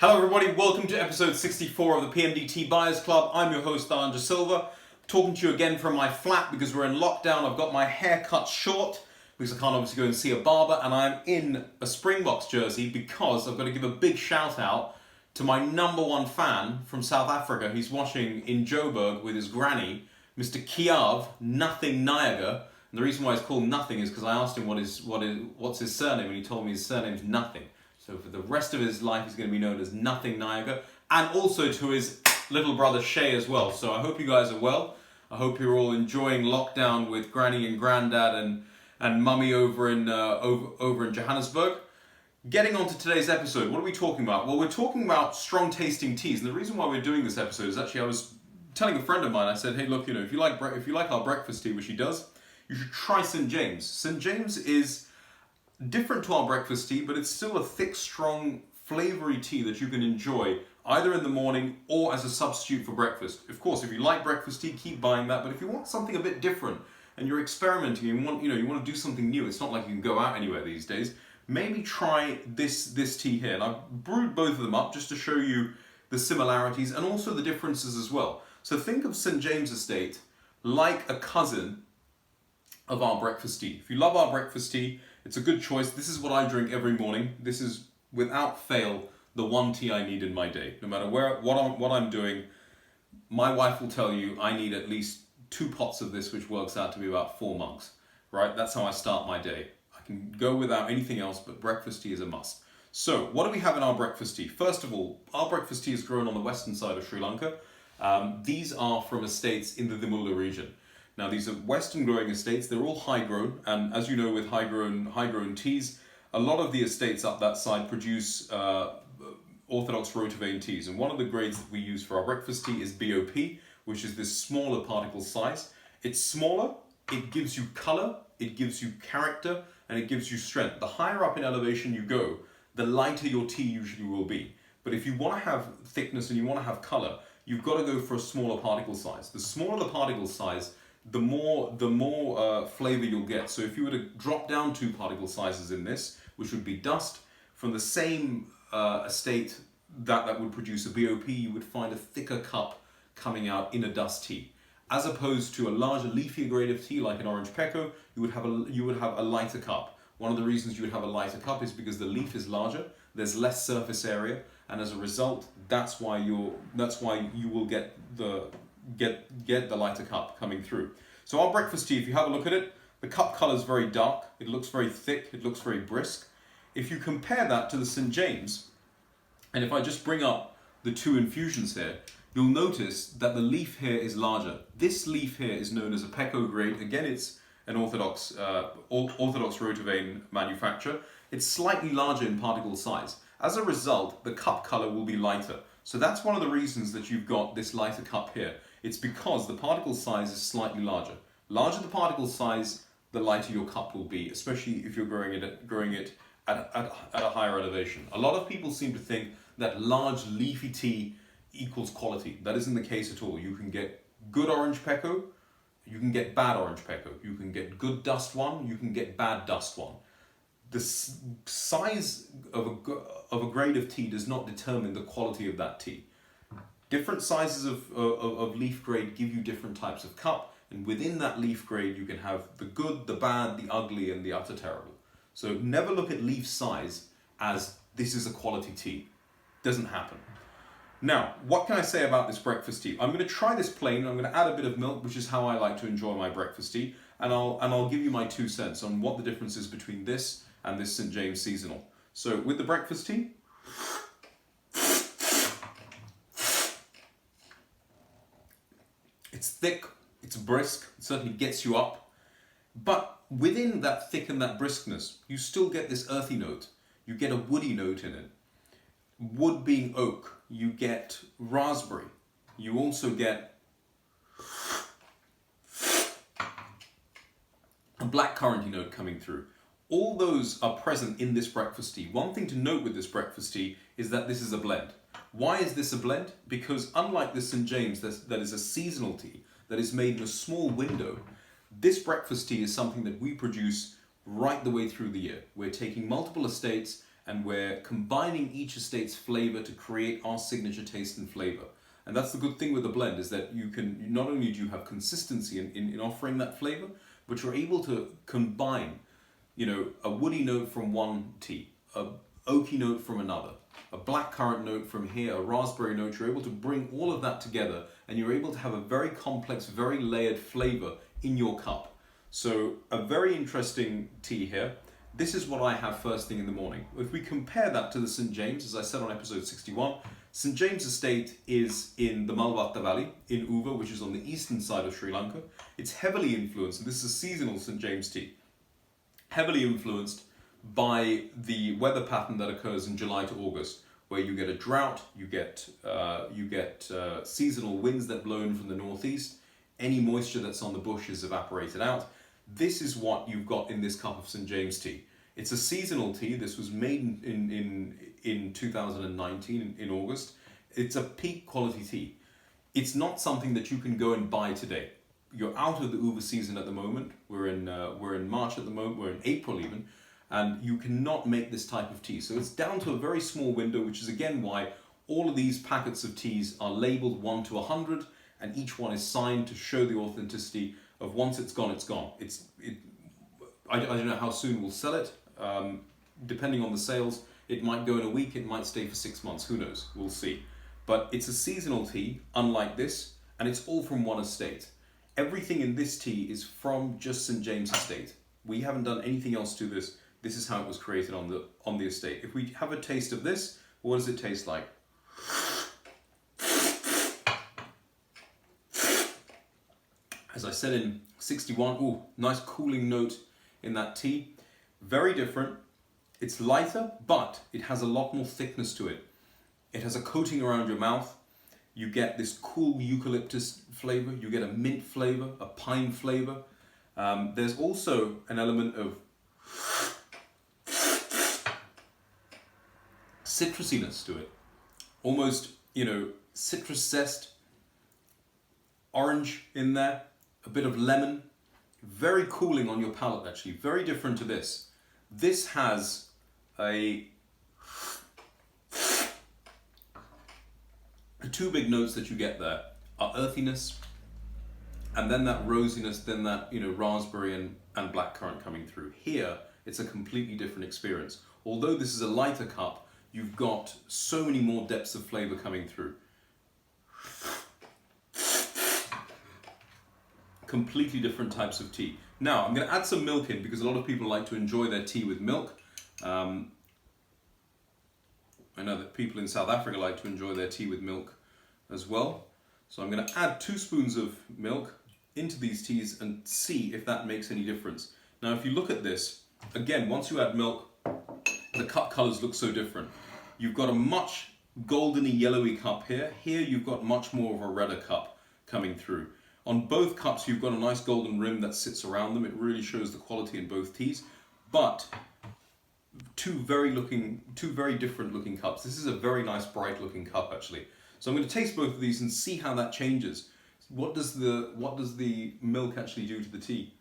Hello everybody, welcome to episode 64 of the PMD Tea Buyers Club. I'm your host, Anja Silva, talking to you again from my flat because we're in lockdown. I've got my hair cut short because I can't obviously go and see a barber, and I'm in a Springboks jersey because I've got to give a big shout out to my #1 fan from South Africa. He's watching in Joburg with his granny, Mr. Kiav, Nothing Niagara. And the reason why it's called Nothing is because I asked him what's his surname, and he told me his surname's Nothing. So for the rest of his life, he's going to be known as Nothing Niagara, and also to his little brother Shay as well. So I hope you guys are well. I hope you're all enjoying lockdown with Granny and Granddad and Mummy over in Johannesburg. Getting on to today's episode, what are we talking about? Well, we're talking about strong tasting teas, and the reason why we're doing this episode is actually I was telling a friend of mine. I said, hey, look, if you like our breakfast tea, which he does, you should try St. James. St. James is different to our breakfast tea, but it's still a thick, strong, flavoury tea that you can enjoy either in the morning or as a substitute for breakfast. Of course, if you like breakfast tea, keep buying that. But if you want something a bit different and you're experimenting, and you want to do something new, it's not like you can go out anywhere these days. Maybe try this tea here. And I've brewed both of them up just to show you the similarities and also the differences as well. So think of St. James Estate like a cousin of our breakfast tea. If you love our breakfast tea, it's a good choice. This is what I drink every morning. This is, without fail, the one tea I need in my day. No matter what I'm doing, my wife will tell you I need at least 2 pots of this, which works out to be about 4 mugs. Right? That's how I start my day. I can go without anything else, but breakfast tea is a must. So, what do we have in our breakfast tea? First of all, our breakfast tea is grown on the western side of Sri Lanka. These are from estates in the Dimula region. Now, these are western growing estates. They're all high grown, and as you know, with high grown teas, a lot of the estates up that side produce orthodox rotovane teas. And one of the grades that we use for our breakfast tea is BOP, which is this smaller particle size. It's smaller, it gives you color, it gives you character, and it gives you strength. The higher up in elevation you go, the lighter your tea usually will be. But if you want to have thickness and you want to have color, you've got to go for a smaller particle size. The smaller the particle size, the more flavor you'll get. So if you were to drop down 2 particle sizes in this, which would be dust, from the same estate that would produce a BOP, you would find a thicker cup coming out in a dust tea. As opposed to a larger, leafier grade of tea like an orange Pekoe, you would have a lighter cup. One of the reasons you would have a lighter cup is because the leaf is larger, there's less surface area, and as a result, that's why you will get the lighter cup coming through. So our breakfast tea, if you have a look at it, the cup color is very dark, it looks very thick, it looks very brisk. If you compare that to the St. James, and if I just bring up the 2 infusions here, you'll notice that the leaf here is larger. This leaf here is known as a Pekoe grade. Again, it's an orthodox rotovane manufacture. It's slightly larger in particle size. As a result, the cup color will be lighter. So that's one of the reasons that you've got this lighter cup here. It's because the particle size is slightly larger. Larger the particle size, the lighter your cup will be, especially if you're growing it at a higher elevation. A lot of people seem to think that large leafy tea equals quality. That isn't the case at all. You can get good orange Pekoe, you can get bad orange Pekoe. You can get good dust one, you can get bad dust one. The size of a grade of tea does not determine the quality of that tea. Different sizes of leaf grade give you different types of cup, and within that leaf grade you can have the good, the bad, the ugly, and the utter terrible. So never look at leaf size as this is a quality tea. Doesn't happen. Now, what can I say about this breakfast tea? I'm going to try this plain. I'm going to add a bit of milk, which is how I like to enjoy my breakfast tea, and I'll give you my 2 cents on what the difference is between this and this St. James seasonal. So with the breakfast tea, it's thick, it's brisk, it certainly gets you up, but within that thick and that briskness, you still get this earthy note. You get a woody note in it. Wood being oak, you get raspberry. You also get a blackcurranty note coming through. All those are present in this breakfast tea. One thing to note with this breakfast tea is that this is a blend. Why is this a blend? Because unlike the St. James that is a seasonal tea that is made in a small window, this breakfast tea is something that we produce right the way through the year. We're taking multiple estates and we're combining each estate's flavor to create our signature taste and flavor. And that's the good thing with the blend, is that you can, not only do you have consistency in offering that flavor, but you're able to combine, you know, a woody note from one tea, a oaky note from another, a blackcurrant note from here, a raspberry note. You're able to bring all of that together, and you're able to have a very complex, very layered flavor in your cup. So a very interesting tea here. This is what I have first thing in the morning. If we compare that to the St. James, as I said on episode 61, St. James Estate is in the Malbatta Valley in Uva, which is on the eastern side of Sri Lanka. It's heavily influenced, and this is a seasonal St. James tea, heavily influenced by the weather pattern that occurs in July to August, where you get a drought, you get seasonal winds that blow in from the northeast, any moisture that's on the bush is evaporated out. This is what you've got in this cup of St. James tea. It's a seasonal tea. This was made in 2019 in August. It's a peak quality tea. It's not something that you can go and buy today. You're out of the uva season at the moment. We're in March at the moment. We're in April even, and you cannot make this type of tea. So it's down to a very small window, which is again why all of these packets of teas are labeled 1 to 100, and each one is signed to show the authenticity of once it's gone, it's gone. I don't know how soon we'll sell it. Depending on the sales, it might go in a week, it might stay for 6 months, who knows, we'll see. But it's a seasonal tea, unlike this, and it's all from one estate. Everything in this tea is from just St. James Estate. We haven't done anything else to this. This is how it was created on the estate. If we have a taste of this, what does it taste like? As I said in 61, ooh, nice cooling note in that tea. Very different. It's lighter, but it has a lot more thickness to it. It has a coating around your mouth. You get this cool eucalyptus flavor. You get a mint flavor, a pine flavor. There's also an element of citrusiness to it. Almost, you know, citrus zest, orange in there, a bit of lemon. Very cooling on your palate, actually. Very different to this. This has the two big notes that you get there are earthiness, and then that rosiness, then that, you know, raspberry and blackcurrant coming through. Here, it's a completely different experience. Although this is a lighter cup, you've got so many more depths of flavor coming through. Completely different types of tea. Now, I'm going to add some milk in because a lot of people like to enjoy their tea with milk. I know that people in South Africa like to enjoy their tea with milk as well. So I'm going to add 2 spoons of milk into these teas and see if that makes any difference. Now, if you look at this, again, once you add milk, the cup colors look so different. You've got a much goldeny yellowy cup here. Here you've got much more of a redder cup coming through. On both cups, you've got a nice golden rim that sits around them. It really shows the quality in both teas. But two very different looking cups. This is a very nice bright looking cup, actually. So I'm going to taste both of these and see how that changes. What does the milk actually do to the tea?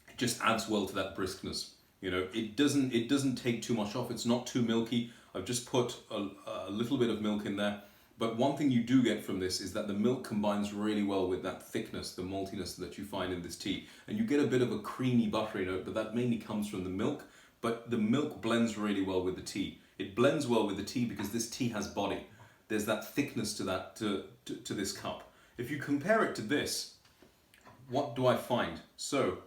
It just adds well to that briskness. You know, it doesn't take too much off. It's not too milky. I've just put a little bit of milk in there. But one thing you do get from this is that the milk combines really well with that thickness, the maltiness that you find in this tea. And you get a bit of a creamy, buttery note, but that mainly comes from the milk. But the milk blends really well with the tea. It blends well with the tea because this tea has body. There's that thickness to that to this cup. If you compare it to this, what do I find? So,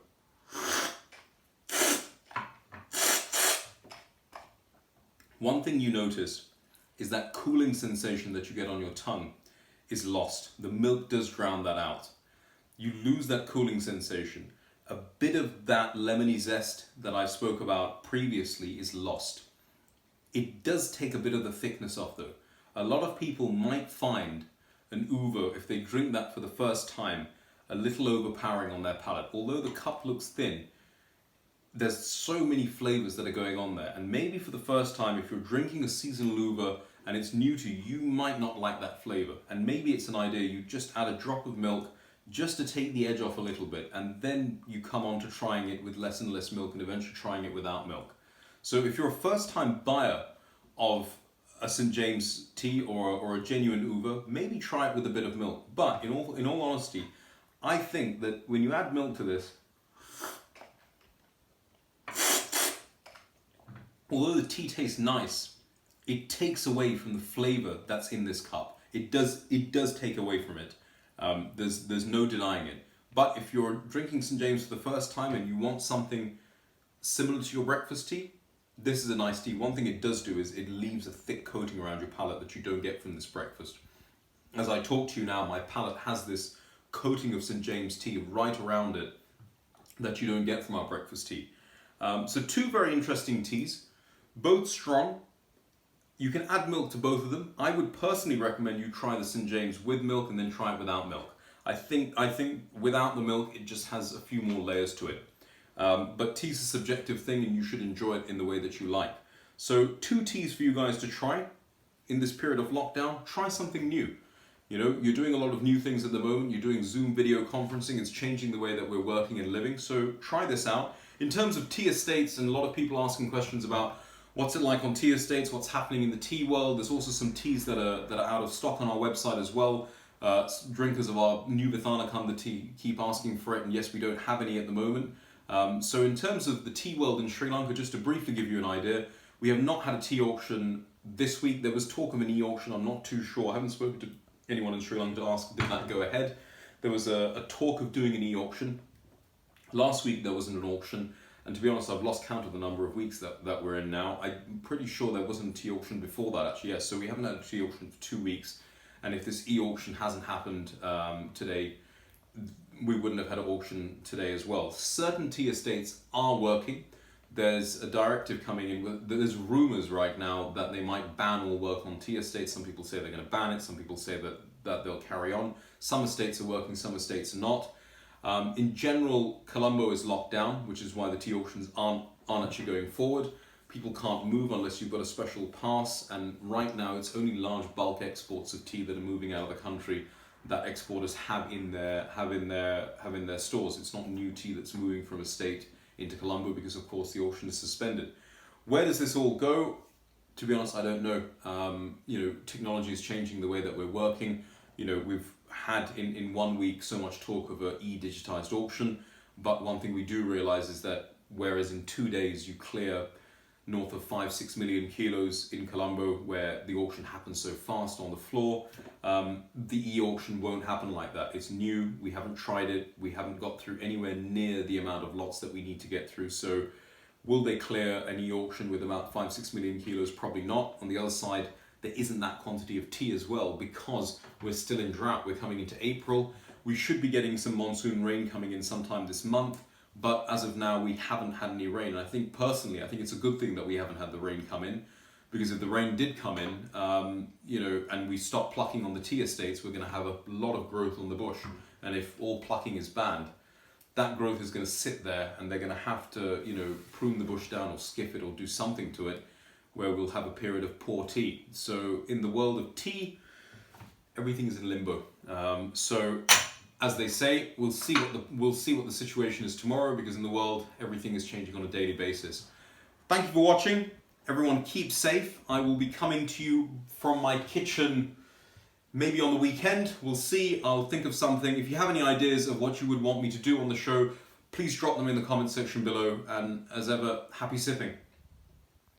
one thing you notice is that cooling sensation that you get on your tongue is lost. The milk does drown that out. You lose that cooling sensation. A bit of that lemony zest that I spoke about previously is lost. It does take a bit of the thickness off though. A lot of people might find an uva, if they drink that for the first time, a little overpowering on their palate. Although the cup looks thin, there's so many flavors that are going on there. And maybe for the first time, if you're drinking a seasonal uva and it's new to you, you might not like that flavor. And maybe it's an idea, you just add a drop of milk just to take the edge off a little bit, and then you come on to trying it with less and less milk and eventually trying it without milk. So if you're a first-time buyer of a St. James tea or a genuine uva, maybe try it with a bit of milk. But in all honesty, I think that when you add milk to this, although the tea tastes nice, it takes away from the flavor that's in this cup. It does take away from it. There's no denying it. But if you're drinking St. James for the first time and you want something similar to your breakfast tea, this is a nice tea. One thing it does do is it leaves a thick coating around your palate that you don't get from this breakfast. As I talk to you now, my palate has this coating of St. James tea right around it that you don't get from our breakfast tea. So two very interesting teas, both strong. You can add milk to both of them. I would personally recommend you try the St. James with milk and then try it without milk. I think without the milk, it just has a few more layers to it. But tea's a subjective thing and you should enjoy it in the way that you like. So 2 teas for you guys to try in this period of lockdown. Try something new. You know, you're doing a lot of new things at the moment. You're doing Zoom video conferencing. It's changing the way that we're working and living. So try this out. In terms of tea estates, and a lot of people asking questions about what's it like on tea estates, what's happening in the tea world. There's also some teas that are out of stock on our website as well. Drinkers of our new Vithana Kanda tea keep asking for it, and yes, we don't have any at the moment. So in terms of the tea world in Sri Lanka, just to briefly give you an idea, we have not had a tea auction this week. There was talk of an e-auction, I'm not too sure. I haven't spoken to anyone in Sri Lanka to ask, did that go ahead? There was a talk of doing an e-auction. Last week there wasn't an auction, and to be honest, I've lost count of the number of weeks that we're in now. I'm pretty sure there wasn't a tea auction before that actually, yes, so we haven't had a tea auction for 2 weeks, and if this e-auction hasn't happened today, we wouldn't have had an auction today as well. Certain tea estates are working. There's a directive coming in. There's rumours right now that they might ban all work on tea estates. Some people say they're going to ban it. Some people say that they'll carry on. Some estates are working, some estates are not. In general, Colombo is locked down, which is why the tea auctions aren't actually going forward. People can't move unless you've got a special pass, and right now it's only large bulk exports of tea that are moving out of the country that exporters have in their stores. It's not new tea that's moving from a state into Colombo because of course the auction is suspended. Where does this all go? To be honest, I don't know. You know, technology is changing the way that we're working. You know, we've had in 1 week so much talk of a e-digitized auction, but one thing we do realize is that whereas in 2 days you clear north of 5-6 million kilos in Colombo, where the auction happens so fast on the floor, the e-auction won't happen like that. It's new, we haven't tried it, we haven't got through anywhere near the amount of lots that we need to get through. So will they clear an e-auction with about 5-6 million kilos? Probably not. On the other side, there isn't that quantity of tea as well because we're still in drought. We're coming into April. We should be getting some monsoon rain coming in sometime this month. But as of now, we haven't had any rain. And I think personally, I think it's a good thing that we haven't had the rain come in, because if the rain did come in, you know, and we stop plucking on the tea estates, we're going to have a lot of growth on the bush. And if all plucking is banned, that growth is going to sit there, and they're going to have to, you know, prune the bush down or skip it or do something to it, where we'll have a period of poor tea. So in the world of tea, everything's in limbo. So, as they say, we'll see what the situation is tomorrow, because in the world everything is changing on a daily basis. Thank you for watching. Everyone keep safe. I will be coming to you from my kitchen maybe on the weekend. We'll see. I'll think of something. If you have any ideas of what you would want me to do on the show, please drop them in the comment section below. And as ever, happy sipping.